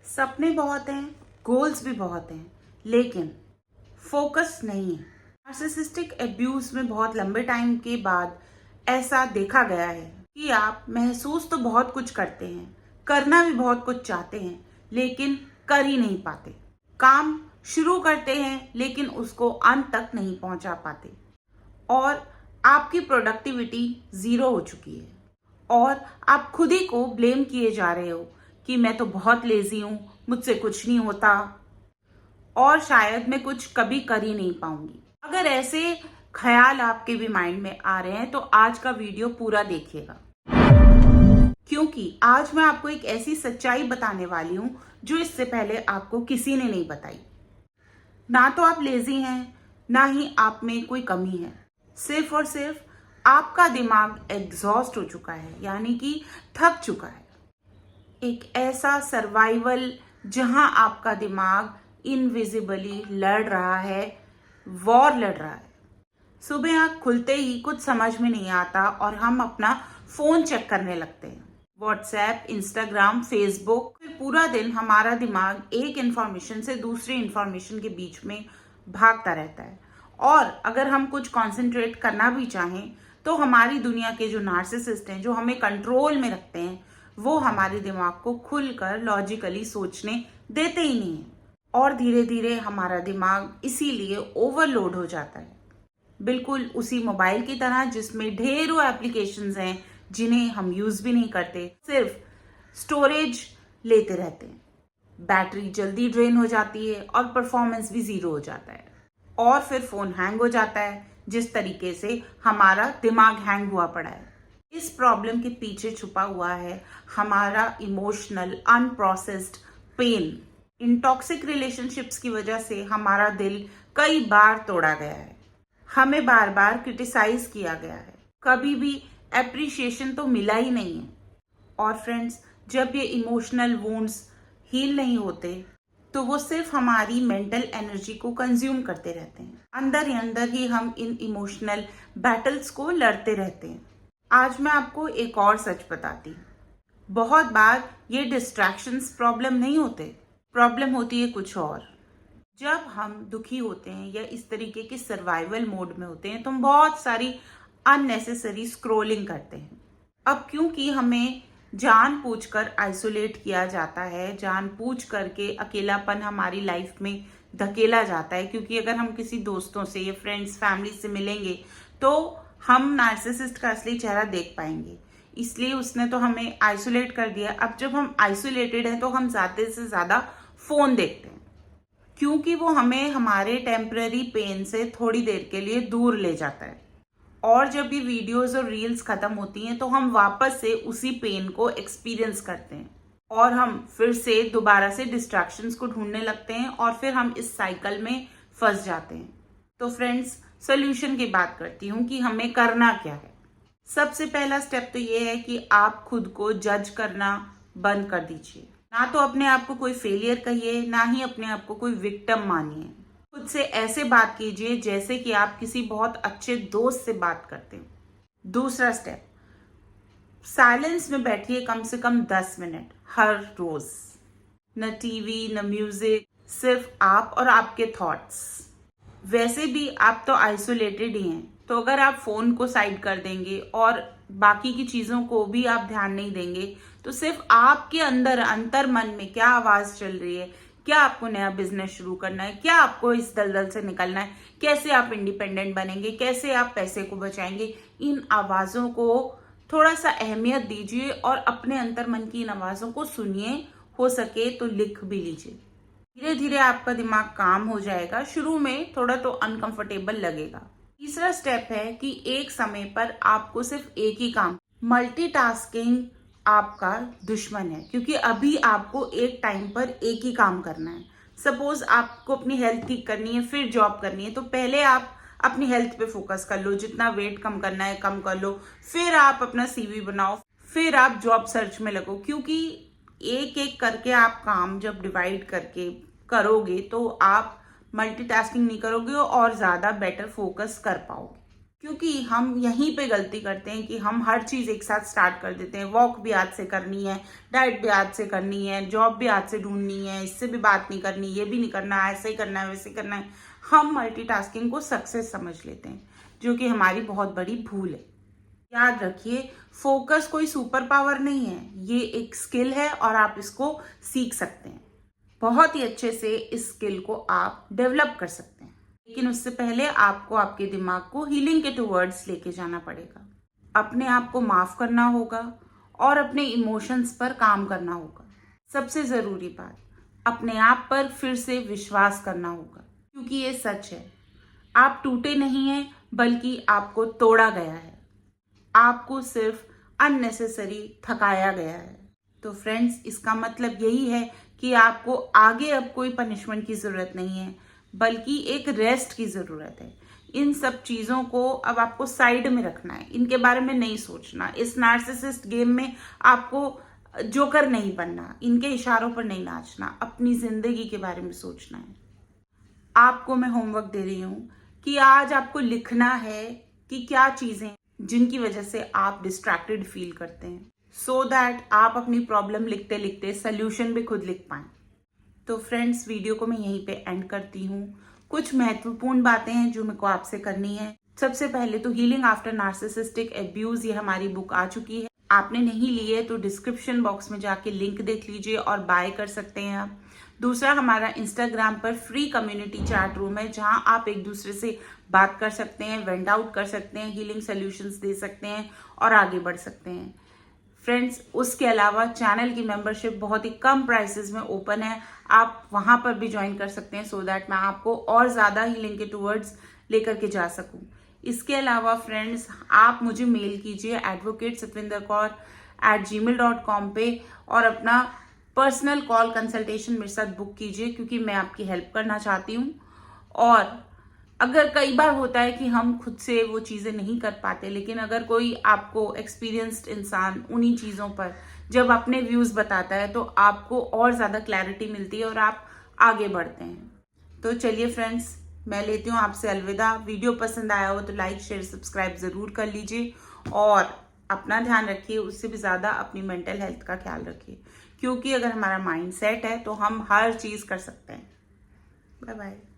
सपने बहुत हैं, गोल्स भी बहुत हैं, लेकिन फोकस नहीं है। नार्सिसिस्टिक एब्यूज में बहुत लंबे टाइम के बाद ऐसा देखा गया है कि आप महसूस तो बहुत कुछ करते हैं, करना भी बहुत कुछ चाहते हैं, लेकिन कर ही नहीं पाते। काम शुरू करते हैं लेकिन उसको अंत तक नहीं पहुंचा पाते और आपकी प्रोडक्टिविटी जीरो हो चुकी है और आप खुद ही को ब्लेम किए जा रहे हो कि मैं तो बहुत लेजी हूं, मुझसे कुछ नहीं होता और शायद मैं कुछ कभी कर ही नहीं पाऊंगी। अगर ऐसे ख्याल आपके भी माइंड में आ रहे हैं तो आज का वीडियो पूरा देखिएगा, क्योंकि आज मैं आपको एक ऐसी सच्चाई बताने वाली हूं जो इससे पहले आपको किसी ने नहीं बताई। ना तो आप लेजी हैं, ना ही आप में कोई कमी है, सिर्फ और सिर्फ आपका दिमाग एग्जॉस्ट हो चुका है, यानी कि थक चुका है। एक ऐसा सर्वाइवल जहां आपका दिमाग इनविजिबली लड़ रहा है, वॉर लड़ रहा है। सुबह आंख खुलते ही कुछ समझ में नहीं आता और हम अपना फोन चेक करने लगते हैं, व्हाट्सएप, इंस्टाग्राम, फेसबुक। फिर पूरा दिन हमारा दिमाग एक इंफॉर्मेशन से दूसरी इंफॉर्मेशन के बीच में भागता रहता है और अगर हम कुछ कंसंट्रेट करना भी चाहें तो हमारी दुनिया के जो नार्सिसिस्ट हैं, जो हमें कंट्रोल में रखते हैं, वो हमारे दिमाग को खुलकर लॉजिकली सोचने देते ही नहीं है और धीरे धीरे हमारा दिमाग इसीलिए ओवरलोड हो जाता है, बिल्कुल उसी मोबाइल की तरह जिसमें ढेरों एप्लीकेशंस हैं जिन्हें हम यूज भी नहीं करते, सिर्फ स्टोरेज लेते रहते हैं। बैटरी जल्दी ड्रेन हो जाती है और परफॉर्मेंस भी जीरो हो जाता है और फिर फोन हैंग हो जाता है, जिस तरीके से हमारा दिमाग हैंग हुआ पड़ा है। इस प्रॉब्लम के पीछे छुपा हुआ है हमारा इमोशनल अनप्रोसेस्ड पेन। इन टॉक्सिक रिलेशनशिप्स की वजह से हमारा दिल कई बार तोड़ा गया है, हमें बार बार क्रिटिसाइज किया गया है, कभी भी एप्रिशिएशन तो मिला ही नहीं है। और फ्रेंड्स, जब ये इमोशनल वुंड्स हील नहीं होते तो वो सिर्फ हमारी मेंटल एनर्जी को कंज्यूम करते रहते हैं। अंदर ही अंदर ही हम इन इमोशनल बैटल्स को लड़ते रहते हैं। आज मैं आपको एक और सच बताती हूँ। बहुत बार ये डिस्ट्रैक्शंस प्रॉब्लम नहीं होते, प्रॉब्लम होती है कुछ और। जब हम दुखी होते हैं या इस तरीके के सर्वाइवल मोड में होते हैं तो हम बहुत सारी अननेसेसरी स्क्रॉलिंग करते हैं। अब क्योंकि हमें जानबूझकर आइसोलेट किया जाता है, जानबूझ करके अकेलापन हमारी लाइफ में धकेला जाता है, क्योंकि अगर हम किसी दोस्तों से या फ्रेंड्स, फैमिली से मिलेंगे तो हम नार्सिसिस्ट का असली चेहरा देख पाएंगे, इसलिए उसने तो हमें आइसोलेट कर दिया। अब जब हम आइसोलेटेड हैं तो हम ज्यादा से ज्यादा फोन देखते हैं, क्योंकि वो हमें हमारे टेम्पररी पेन से थोड़ी देर के लिए दूर ले जाता है और जब ये वीडियोस और रील्स खत्म होती हैं तो हम वापस से उसी पेन को एक्सपीरियंस करते हैं और हम फिर से दोबारा से डिस्ट्रैक्शंस को ढूंढने लगते हैं और फिर हम इस साइकिल में फंस जाते हैं। तो फ्रेंड्स, सोल्यूशन की बात करती हूँ कि हमें करना क्या है। सबसे पहला स्टेप तो ये है कि आप खुद को जज करना बंद कर दीजिए। ना तो अपने आप को कोई फेलियर कहिए, ना ही अपने आप को कोई विक्टिम मानिए। खुद से ऐसे बात कीजिए जैसे कि आप किसी बहुत अच्छे दोस्त से बात करते हैं। दूसरा स्टेप, साइलेंस में बैठिए कम से कम 10 मिनट हर रोज। न टीवी, न म्यूजिक, सिर्फ आप और आपके थॉट्स। वैसे भी आप तो आइसोलेटेड ही हैं, तो अगर आप फोन को साइड कर देंगे और बाकी की चीजों को भी आप ध्यान नहीं देंगे तो सिर्फ आपके अंदर अंतर मन में क्या आवाज चल रही है, क्या आपको नया बिजनेस शुरू करना है, क्या आपको इस दलदल से निकलना है, कैसे आप इंडिपेंडेंट बनेंगे, कैसे आप पैसे को बचाएंगे, इन आवाजों को थोड़ा सा अहमियत दीजिए और अपने अंतर मन की इन आवाजों को सुनिए। हो सके तो लिख भी लीजिए। धीरे धीरे आपका दिमाग काम हो जाएगा। शुरू में थोड़ा तो अनकंफर्टेबल लगेगा। तीसरा स्टेप है कि एक समय पर आपको सिर्फ एक ही काम, मल्टीटास्किंग आपका दुश्मन है, क्योंकि अभी आपको एक टाइम पर एक ही काम करना है। सपोज आपको अपनी हेल्थ ठीक करनी है, फिर जॉब करनी है, तो पहले आप अपनी हेल्थ पे फोकस कर लो, जितना वेट कम करना है कम कर लो, फिर आप अपना सीवी बनाओ, फिर आप जॉब सर्च में लगो, क्योंकि एक एक करके आप काम जब डिवाइड करके करोगे तो आप मल्टीटास्किंग नहीं करोगे और ज्यादा बेटर फोकस कर पाओगे। क्योंकि हम यहीं पे गलती करते हैं कि हम हर चीज़ एक साथ स्टार्ट कर देते हैं। वॉक भी आज से करनी है, डाइट भी आज से करनी है, जॉब भी आज से ढूंढनी है, इससे भी बात नहीं करनी, ये भी नहीं करना, ऐसे ही करना है, वैसे ही करना है। हम मल्टीटास्किंग को सक्सेस समझ लेते हैं, जो कि हमारी बहुत बड़ी भूल है। याद रखिए, फोकस कोई सुपर पावर नहीं है, ये एक स्किल है और आप इसको सीख सकते हैं। बहुत ही अच्छे से इस स्किल को आप डेवलप कर सकते हैं, लेकिन उससे पहले आपको आपके दिमाग को हीलिंग के टूवर्ड्स लेके जाना पड़ेगा। अपने आप को माफ करना होगा और अपने इमोशंस पर काम करना होगा। सबसे जरूरी बात, अपने आप पर फिर से विश्वास करना होगा, क्योंकि ये सच है, आप टूटे नहीं हैं, बल्कि आपको तोड़ा गया है। आपको सिर्फ अननेसेसरी थकाया गया है। तो फ्रेंड्स, इसका मतलब यही है कि आपको आगे अब कोई पनिशमेंट की जरूरत नहीं है, बल्कि एक रेस्ट की जरूरत है। इन सब चीजों को अब आपको साइड में रखना है, इनके बारे में नहीं सोचना। इस नार्सिसिस्ट गेम में आपको जोकर नहीं बनना, इनके इशारों पर नहीं नाचना, अपनी जिंदगी के बारे में सोचना है। आपको मैं होमवर्क दे रही हूं कि आज आपको लिखना है कि क्या चीजें जिनकी वजह से आप डिस्ट्रैक्टेड फील करते हैं, सो दैट आप अपनी प्रॉब्लम लिखते लिखते सोल्यूशन भी खुद लिख पाएं। तो फ्रेंड्स, वीडियो को मैं यहीं पे एंड करती हूँ। कुछ महत्वपूर्ण बातें हैं जो मेरे को आपसे करनी है। सबसे पहले तो हीलिंग आफ्टर नार्सिसिस्टिक एब्यूज, ये हमारी बुक आ चुकी है। आपने नहीं ली है तो डिस्क्रिप्शन बॉक्स में जाके लिंक देख लीजिए और बाय कर सकते हैं आप। दूसरा, हमारा इंस्टाग्राम पर फ्री कम्युनिटी चैट रूम है, जहां आप एक दूसरे से बात कर सकते हैं, वेंट आउट कर सकते हैं, हीलिंग सोल्यूशंस दे सकते हैं और आगे बढ़ सकते हैं। फ्रेंड्स, उसके अलावा चैनल की मेंबरशिप बहुत ही कम प्राइसेस में ओपन है, आप वहां पर भी ज्वाइन कर सकते हैं, सो दैट मैं आपको और ज्यादा हीलिंग के टूवर्ड्स लेकर के जा सकूं। इसके अलावा फ्रेंड्स, आप मुझे मेल कीजिए advocate.satvinderkaur@gmail.com पे और अपना पर्सनल कॉल कंसल्टेशन मेरे साथ बुक कीजिए, क्योंकि मैं आपकी हेल्प करना चाहती हूँ। और अगर कई बार होता है कि हम खुद से वो चीज़ें नहीं कर पाते, लेकिन अगर कोई आपको एक्सपीरियंस्ड इंसान उन्हीं चीज़ों पर जब अपने व्यूज़ बताता है, तो आपको और ज़्यादा क्लैरिटी मिलती है और आप आगे बढ़ते हैं। तो चलिए फ्रेंड्स, मैं लेती हूँ आपसे अलविदा। वीडियो पसंद आया हो तो लाइक, शेयर, सब्सक्राइब ज़रूर कर लीजिए और अपना ध्यान रखिए, उससे भी ज़्यादा अपनी मेंटल हेल्थ का ख्याल रखिए, क्योंकि अगर हमारा माइंड सेट है तो हम हर चीज़ कर सकते हैं। Bye bye.